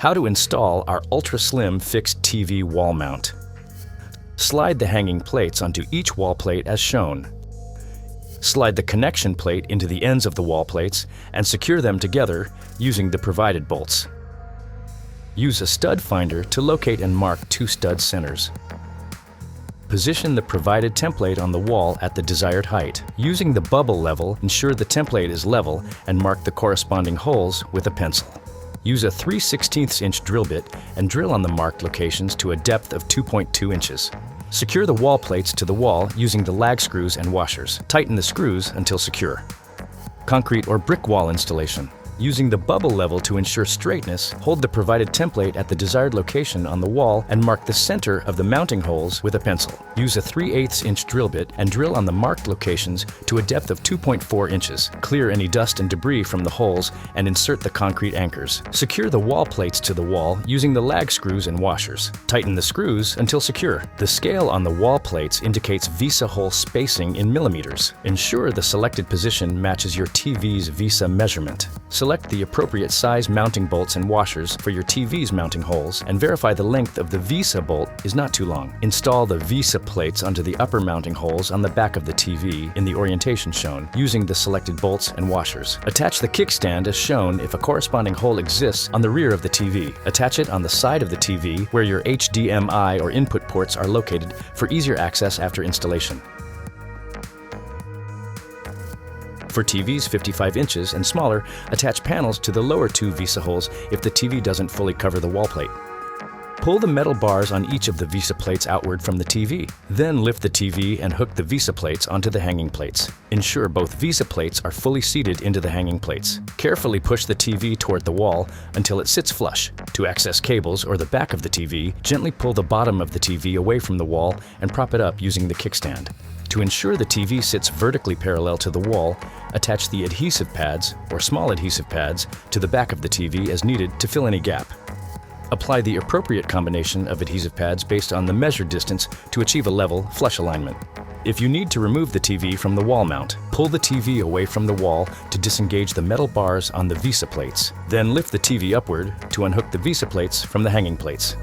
How to install our ultra-slim fixed TV wall mount. Slide the hanging plates onto each wall plate as shown. Slide the connection plate into the ends of the wall plates and secure them together using the provided bolts. Use a stud finder to locate and mark two stud centers. Position the provided template on the wall at the desired height. Using the bubble level, ensure the template is level and mark the corresponding holes with a pencil. Use a 3/16 inch drill bit and drill on the marked locations to a depth of 2.2 inches. Secure the wall plates to the wall using the lag screws and washers. Tighten the screws until secure. Concrete or brick wall installation. Using the bubble level to ensure straightness, hold the provided template at the desired location on the wall and mark the center of the mounting holes with a pencil. Use a 3/8 inch drill bit and drill on the marked locations to a depth of 2.4 inches. Clear any dust and debris from the holes and insert the concrete anchors. Secure the wall plates to the wall using the lag screws and washers. Tighten the screws until secure. The scale on the wall plates indicates VESA hole spacing in millimeters. Ensure the selected position matches your TV's VESA measurement. Select the appropriate size mounting bolts and washers for your TV's mounting holes and verify the length of the VESA bolt is not too long. Install the VESA plates onto the upper mounting holes on the back of the TV in the orientation shown using the selected bolts and washers. Attach the kickstand as shown if a corresponding hole exists on the rear of the TV. Attach it on the side of the TV where your HDMI or input ports are located for easier access after installation. For TVs 55 inches and smaller, attach panels to the lower two VESA holes if the TV doesn't fully cover the wall plate. Pull the metal bars on each of the VESA plates outward from the TV. Then lift the TV and hook the VESA plates onto the hanging plates. Ensure both VESA plates are fully seated into the hanging plates. Carefully push the TV toward the wall until it sits flush. To access cables or the back of the TV, gently pull the bottom of the TV away from the wall and prop it up using the kickstand. To ensure the TV sits vertically parallel to the wall, attach the adhesive pads, or small adhesive pads, to the back of the TV as needed to fill any gap. Apply the appropriate combination of adhesive pads based on the measured distance to achieve a level, flush alignment. If you need to remove the TV from the wall mount, pull the TV away from the wall to disengage the metal bars on the VESA plates. Then lift the TV upward to unhook the VESA plates from the hanging plates.